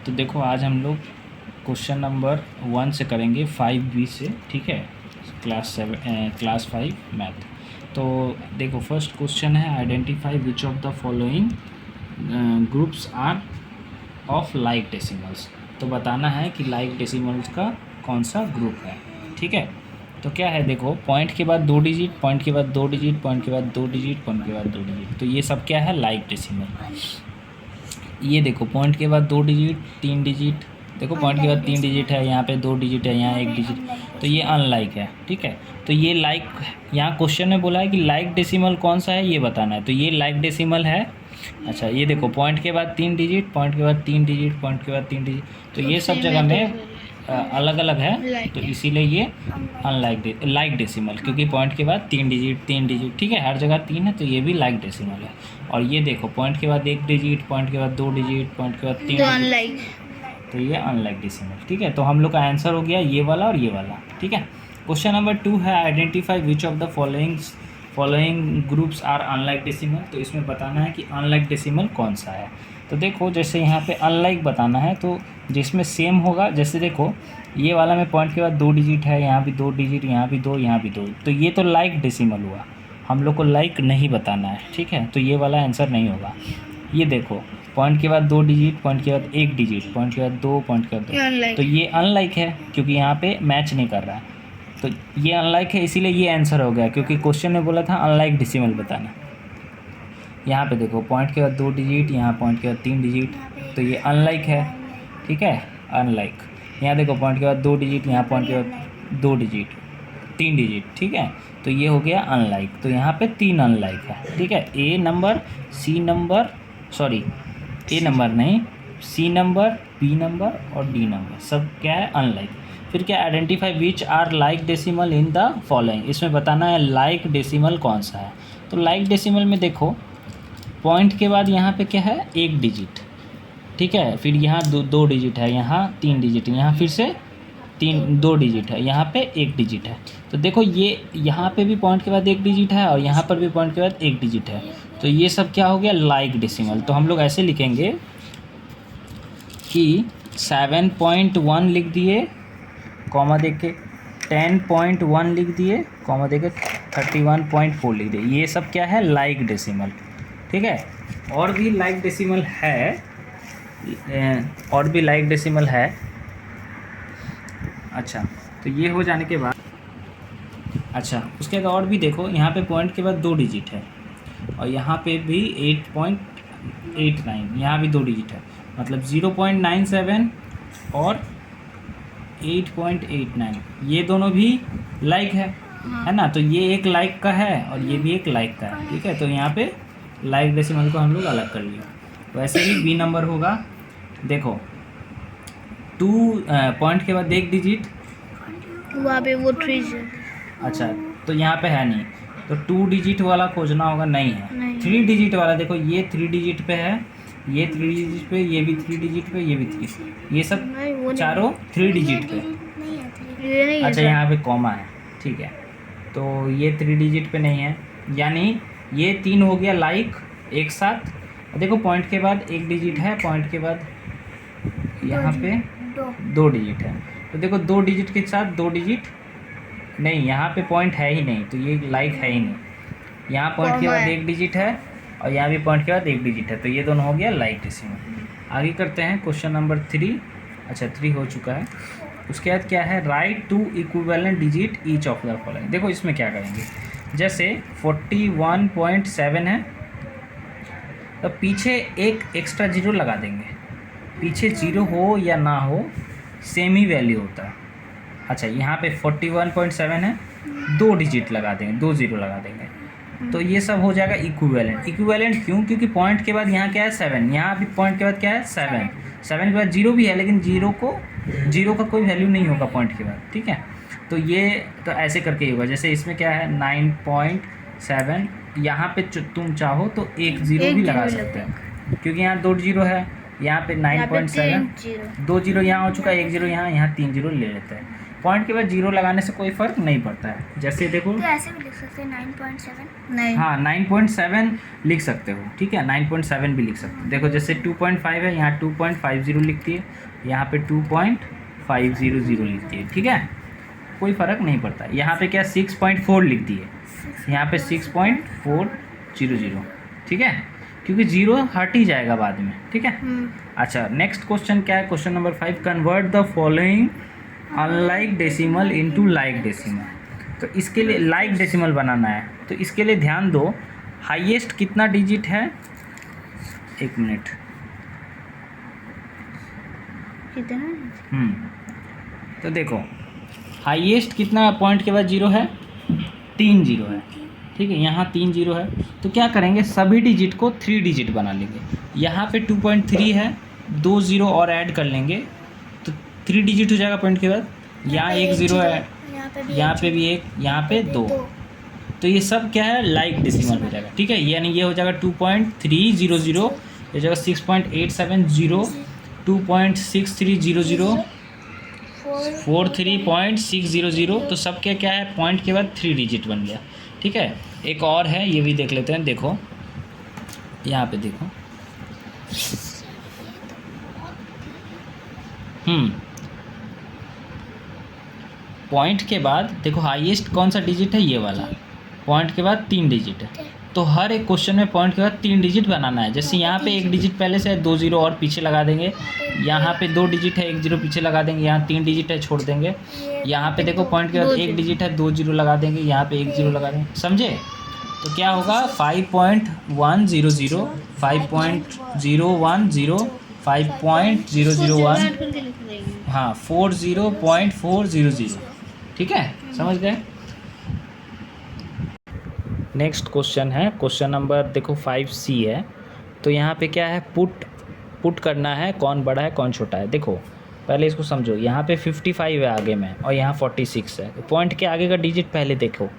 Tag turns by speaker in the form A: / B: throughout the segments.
A: तो देखो आज हम लोग क्वेश्चन नंबर 1 से करेंगे 5B से, ठीक है। Class 5 math. तो देखो फर्स्ट क्वेश्चन है identify which of the following groups are of like decimals. तो बताना है कि लाइक डेसिमल्स का कौन सा ग्रुप है, ठीक है। तो क्या है, देखो पॉइंट के बाद 2 डिजिट, पॉइंट के बाद 2 डिजिट, पॉइंट के बाद 2 डिजिट, पॉइंट के बाद 2 डिजिट, तो ये सब क्या है, लाइक डेसिमल। ये देखो पॉइंट के बाद 2 डिजिट, 3 डिजिट, देखो पॉइंट के बाद 3 डिजिट है, यहाँ पे 2 डिजिट है, यहाँ 1 डिजिट, तो ये अनलाइक है, ठीक है। तो ये लाइक, यहाँ क्वेश्चन में बोला है कि लाइक डेसिमल कौन सा है ये बताना है, तो ये लाइक डेसिमल है। अच्छा ये देखो पॉइंट के बाद 3 डिजिट, पॉइंट के बाद 3 डिजिट, पॉइंट के बाद 3 डिजिट, तो ये सब जगह में अलग अलग है, तो इसीलिए ये अनलाइक लाइक डेसिमल, क्योंकि पॉइंट के बाद 3 डिजिट, ठीक है, हर जगह 3 है, तो ये भी लाइक डेसिमल है। और ये देखो पॉइंट के बाद 1 डिजिट, पॉइंट के बाद 2 डिजिट, पॉइंट के बाद 3 डिजिट, तो ये अनलाइक डेसिमल, ठीक है। तो हम लोग का आंसर हो गया ये वाला और ये वाला, ठीक है। क्वेश्चन नंबर 2 है identify which of the following groups are unlike decimal. तो इसमें बताना है कि अनलाइक डेसिमल कौन सा है। तो देखो जैसे यहाँ पे अनलाइक बताना है, तो जिसमें सेम होगा, जैसे देखो ये वाला में पॉइंट के बाद 2 डिजिट है, यहाँ भी 2 डिजिट, यहाँ भी 2, यहाँ भी 2, तो ये तो लाइक डेसिमल हुआ, हम लोग को लाइक नहीं बताना है, ठीक है। तो ये वाला आंसर नहीं होगा। ये देखो पॉइंट के बाद 2 डिजिट, पॉइंट के बाद 1 डिजिट, पॉइंट के बाद 2, पॉइंट के बाद 2, तो ये अनलाइक है क्योंकि यहाँ पे मैच नहीं कर रहा है, तो ये अनलाइक है, इसीलिए ये आंसर हो गया, क्योंकि क्वेश्चन में बोला था अनलाइक डेसिमल बताना। यहाँ पे देखो पॉइंट के बाद 2 डिजिट, यहाँ पॉइंट के बाद 3 डिजिट, तो ये अनलाइक है, ठीक है, अनलाइक। यहाँ देखो पॉइंट के बाद 2 डिजिट, यहाँ पॉइंट के बाद 2 डिजिट, 3 डिजिट, ठीक है, तो ये हो गया अनलाइक। तो यहाँ पे 3 अनलाइक है, ठीक है। A number, C number, sorry A number नहीं, सी नंबर, बी नंबर और डी नंबर सब क्या है, अनलाइक। फिर क्या, identify which are like decimal in the following, इसमें बताना है लाइक डेसिमल कौन सा है। तो लाइक डेसिमल में देखो पॉइंट के बाद यहाँ पे क्या है, 1 डिजिट, ठीक है, फिर यहाँ 2 डिजिट है, यहाँ 3 डिजिट है, यहाँ फिर से 2 डिजिट है, यहाँ पे 1 डिजिट है। तो देखो ये यहाँ पे भी पॉइंट के बाद 1 डिजिट है और यहाँ पर भी पॉइंट के बाद 1 डिजिट है, तो ये सब क्या हो गया, लाइक डेसिमल। तो हम लोग ऐसे लिखेंगे कि 7.1 लिख दिए, कॉमा दे के 10.1 लिख दिए, कॉमा दे के 31.4 लिख दिए, ये सब क्या है, लाइक डेसिमल, ठीक है। और भी लाइक डेसिमल है, और भी लाइक डेसिमल है। अच्छा तो ये हो जाने के बाद, अच्छा उसके बाद और भी देखो, यहाँ पे पॉइंट के बाद 2 डिजिट है और यहाँ पे भी 8.89, यहाँ भी 2 डिजिट है, मतलब 0.97 और 8.89, ये दोनों भी लाइक है ना। तो ये एक लाइक का है और ये भी एक लाइक का है, ठीक है। तो यहाँ पे लाइक डेसिमल को हम लोग अलग कर लिया। वैसे ही बी नंबर होगा, देखो 2 पॉइंट के बाद 1 डिजिट,
B: वहाँ पे वो 3,
A: अच्छा तो यहाँ पे है नहीं, तो 2 डिजिट वाला खोजना होगा, नहीं है। 3 डिजिट वाला देखो, ये 3 डिजिट पे है, ये 3 डिजिट पे, ये भी 3 डिजिट पे, ये भी 3, ये सब चारों 3 डिजिट पे। अच्छा यहाँ पे कॉमा है, ठीक है, तो ये 3 डिजिट पे नहीं है, यानी ये 3 हो गया लाइक एक साथ। देखो पॉइंट के बाद 1 डिजिट है, पॉइंट के बाद यहाँ पे 2 डिजिट है, तो देखो 2 डिजिट के साथ 2 डिजिट नहीं, यहाँ पे पॉइंट है ही नहीं, तो ये लाइक है ही नहीं। यहाँ पॉइंट के बाद 1 डिजिट है और यहाँ भी पॉइंट के बाद 1 डिजिट है, तो ये दोनों हो गया लाइक डेसिमल। आगे करते हैं क्वेश्चन नंबर 3। अच्छा 3 हो चुका है। उसके बाद क्या है, right 2 equivalent digit each of the following. देखो इसमें क्या करेंगे, जैसे 41.7 है तो पीछे एक एक्स्ट्रा जीरो लगा देंगे, पीछे जीरो हो या ना हो सेम ही वैल्यू होता है। अच्छा यहाँ पे 41.7 है, 2 डिजिट लगा देंगे, 2 जीरो लगा देंगे, तो ये सब हो जाएगा इक्विवेलेंट। इक्विवेलेंट क्यों, क्योंकि पॉइंट के बाद यहाँ क्या है 7, यहाँ भी पॉइंट के बाद क्या है 7 के बाद जीरो भी है, लेकिन जीरो का कोई वैल्यू नहीं होगा पॉइंट के बाद, ठीक है। तो ये तो ऐसे करके ही होगा, जैसे इसमें क्या है 9.7, यहाँ पे तुम चाहो तो 1 जीरो भी लगा सकते हो, क्योंकि यहाँ 2 जीरो है, यहाँ पे 9.7, 2 जीरो यहाँ हो चुका है, 1 जीरो यहाँ 3 जीरो ले लेते हैं। पॉइंट के बाद जीरो लगाने से कोई फ़र्क नहीं पड़ता है। जैसे देखो
B: तो ऐसे भी लिख सकते हैं 9.7 नहीं
A: हाँ 9.7 लिख सकते हो, ठीक है 9.7 भी लिख सकते हो। देखो जैसे 2.5 है, यहाँ 2.50 लिखती है, यहाँ पे 2.500 लिखती है, ठीक है कोई फ़र्क नहीं पड़ता। यहाँ पे क्या 6.4 लिखती है, यहाँ पे 6.400, ठीक है क्योंकि जीरो हट ही जाएगा बाद में, ठीक है। अच्छा नेक्स्ट क्वेश्चन क्या है, question number 5, convert the following unlike decimal into like decimal. तो इसके लिए लाइक डेसिमल बनाना है, तो इसके लिए ध्यान दो हाईएस्ट कितना डिजिट है, एक मिनट
B: कितना
A: तो देखो हाईएस्ट कितना पॉइंट के बाद जीरो है, 3 जीरो है, ठीक है यहाँ 3 जीरो है। तो क्या करेंगे सभी डिजिट को 3 डिजिट बना लेंगे। यहाँ पे 2.3 है, 2 जीरो और ऐड कर लेंगे तो 3 डिजिट हो जाएगा पॉइंट के बाद। यहाँ 1 जीरो है, यहाँ पे भी 1, यहाँ पे 2, तो ये सब क्या है लाइक डेसिमल हो जाएगा, ठीक है। यानी ये हो जाएगा 2.300, ये हो जाएगा 6.870, 2.6300, 43.600। तो सब क्या है पॉइंट के बाद 3 डिजिट बन गया, ठीक है। एक और है ये भी देख लेते हैं, देखो यहाँ पे देखो पॉइंट के बाद देखो हाईएस्ट कौन सा डिजिट है, ये वाला पॉइंट के बाद 3 डिजिट है। तो हर एक क्वेश्चन में पॉइंट के बाद 3 डिजिट बनाना है। जैसे यहाँ पे 1 डिजिट पहले से है, 2 जीरो और पीछे लगा देंगे, यहाँ पे 2 डिजिट है, 1 जीरो पीछे लगा देंगे, यहाँ 3 डिजिट है छोड़ देंगे, यहाँ पे देखो पॉइंट के बाद 1 डिजिट है, 2 जीरो लगा देंगे, यहाँ पे 1 जीरो लगा देंगे, समझे। तो क्या होगा 5.100, 5.010, 5.001, हाँ 40.400, ठीक है समझ गए। नेक्स्ट क्वेश्चन है क्वेश्चन नंबर देखो 5C है। तो यहाँ पे क्या है पुट करना है कौन बड़ा है कौन छोटा है। देखो पहले इसको समझो, यहाँ पे 55 है आगे में और यहाँ 46 है। पॉइंट के आगे का डिजिट पहले देखो,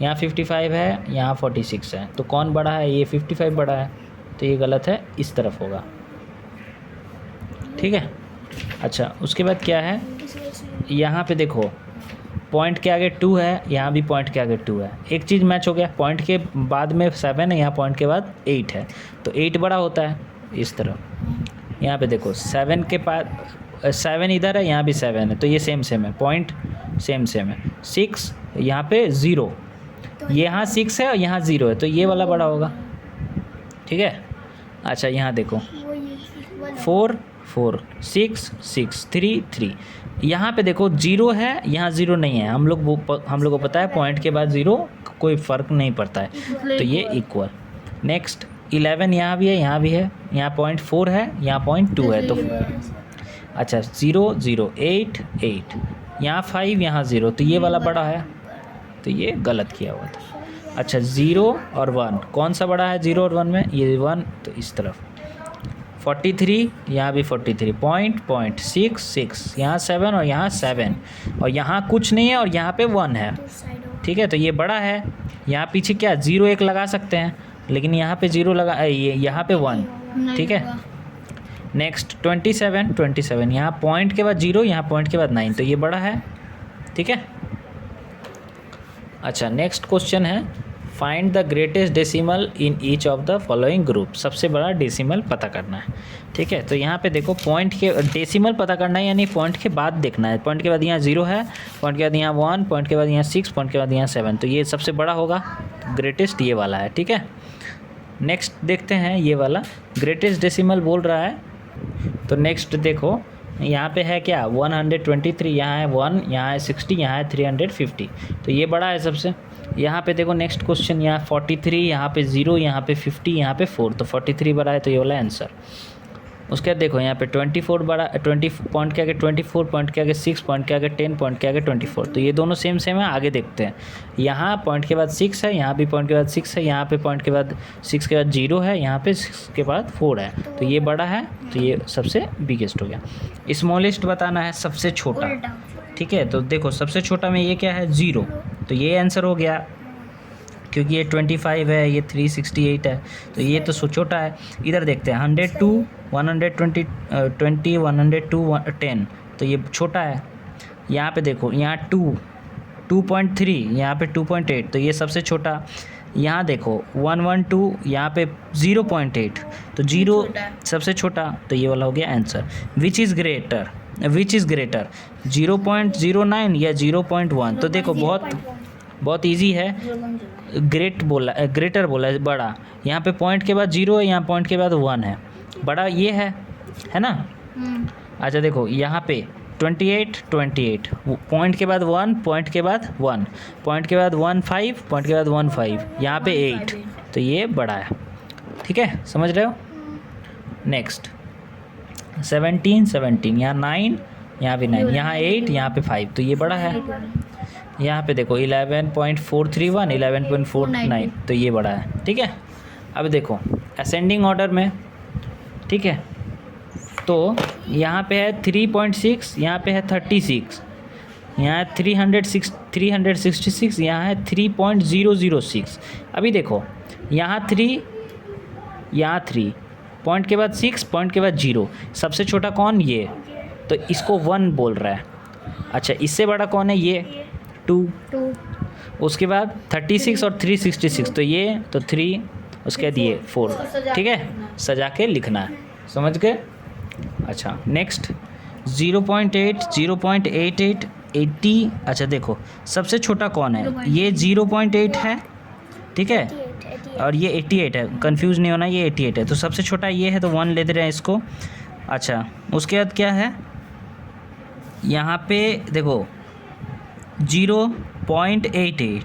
A: यहाँ 55 है, यहाँ 46 है, तो कौन बड़ा है, ये 55 बड़ा है, तो ये गलत है, इस तरफ होगा, ठीक है। अच्छा उसके बाद क्या है, यहाँ पे देखो पॉइंट के आगे 2 है, यहाँ भी पॉइंट के आगे 2 है, एक चीज़ मैच हो गया। पॉइंट के बाद में 7 है, यहाँ पॉइंट के बाद 8 है, तो 8 बड़ा होता है इस तरह। यहाँ पे देखो 7 के पास 7 इधर है, यहाँ भी 7 है, तो ये सेम है, पॉइंट सेम है। 6 यहाँ पे 0, यहाँ 6 है और यहाँ 0 है, तो ये वाला बड़ा होगा, ठीक है। अच्छा यहाँ देखो 4 4, 6 6, 3 3, यहाँ पे देखो 0 है, यहाँ 0 नहीं है। हम लोग को पता है पॉइंट के बाद 0 कोई फ़र्क नहीं पड़ता है, तो ये इक्वल। नेक्स्ट 11 यहाँ भी है, यहाँ भी है, यहाँ 0.4 है, यहाँ 0.2 है, तो अच्छा 0 0 8 8, यहाँ 5, यहाँ 0, तो ये वाला बड़ा है, तो ये गलत किया हुआ था। अच्छा 0 और 1 कौन सा बड़ा है 0 और 1 में, ये 1, तो इस तरफ। 43 यहाँ भी 43, पॉइंट 6 6, यहाँ 7 और यहाँ 7, और यहाँ कुछ नहीं है और यहाँ पे 1 है, ठीक है, तो ये बड़ा है। यहाँ पीछे क्या 0 1 लगा सकते हैं, लेकिन यहाँ पे 0 लगा, ये यहाँ पे 1, ठीक है। नेक्स्ट 27 यहाँ पॉइंट के बाद 0, यहाँ पॉइंट के बाद 9, तो ये बड़ा है, ठीक है। अच्छा नेक्स्ट क्वेश्चन है find the greatest decimal in each of the following group. सबसे बड़ा डेसिमल पता करना है, ठीक है। तो यहाँ पे देखो पॉइंट के डेसिमल पता करना है, यानी पॉइंट के बाद देखना है। पॉइंट के बाद यहाँ 0 है, पॉइंट के बाद यहाँ 1, पॉइंट के बाद यहाँ 6, पॉइंट के बाद यहाँ 7, तो ये सबसे बड़ा होगा, ग्रेटेस्ट ये वाला है, ठीक है। नेक्स्ट देखते हैं ये वाला ग्रेटेस्ट डेसिमल बोल रहा है। तो नेक्स्ट देखो यहाँ पे है क्या 123, यहाँ है 1, यहाँ है 60, यहाँ है 350, तो ये बड़ा है सबसे। यहाँ पे देखो नेक्स्ट क्वेश्चन, यहाँ 43, यहाँ पे 0, यहाँ पे 50, यहाँ पे 4, तो 43 बड़ा है, तो ये वाला आंसर। उसके बाद देखो यहाँ पे 24 बड़ा, 20 पॉइंट के आगे 24, पॉइंट के आगे 6, पॉइंट के आगे 10, पॉइंट के आगे 24, तो ये दोनों सेम है। आगे देखते हैं, यहाँ पॉइंट के बाद 6 है, यहाँ भी पॉइंट के बाद 6 है, यहाँ पे पॉइंट के बाद 6 के बाद 0 है, यहाँ पे 6 के बाद 4 है, तो ये बड़ा है, तो ये सबसे बिगेस्ट हो गया। स्मॉलेस्ट बताना है, सबसे छोटा, ठीक है। तो देखो सबसे छोटा में ये क्या है 0, तो ये आंसर हो गया, क्योंकि ये 25 है, ये 368 है, तो ये तो छोटा है। इधर देखते हैं 102, 120, 102, 10, तो ये छोटा है। यहाँ पे देखो, यहाँ 2.3, यहाँ पे 2.8, तो ये सबसे छोटा। यहाँ देखो 112, यहाँ पे 0.8, तो 0 सबसे छोटा, तो ये वाला हो गया आंसर। विच इज़ ग्रेटर 0.09 या 0.1? तो देखो बहुत इजी है। ग्रेटर बोला है, बड़ा। यहाँ पे पॉइंट के बाद 0 है, यहाँ पॉइंट के बाद 1 है, बड़ा ये है ना। अच्छा देखो यहाँ पे 28 पॉइंट के बाद 1, पॉइंट के बाद 1, पॉइंट के बाद 15, पॉइंट के बाद 15, यहाँ पे 8, तो ये बड़ा है। ठीक है, समझ रहे हो। नेक्स्ट 17, यहाँ 9, यहाँ भी 9, यहाँ 8, यहाँ पे 5, तो ये बड़ा है। यहाँ पे देखो 11.431, 11.49, तो ये बड़ा है। ठीक है, अब देखो असेंडिंग ऑर्डर में, ठीक है, तो यहाँ पे है 3.6, यहाँ पे है 36, यहाँ 366, यहाँ है 3.006। अभी देखो यहाँ 3, पॉइंट के बाद 6, पॉइंट के बाद 0, सबसे छोटा कौन? ये, तो इसको 1 बोल रहा है। अच्छा, इससे बड़ा कौन है? ये 2, उसके बाद 36 और 366, तो ये तो 3, उसके बाद ये 4। ठीक है, सजा के लिखना है, समझ गए। अच्छा नेक्स्ट 0.8, 0.88, 80। अच्छा देखो सबसे छोटा कौन है? ये 0.8 है, ठीक है, और ये 88 है, कंफ्यूज नहीं होना, ये 88 है, तो सबसे छोटा ये है, तो 1 ले दे रहे हैं इसको। अच्छा उसके बाद क्या है? यहाँ पे देखो 0.88,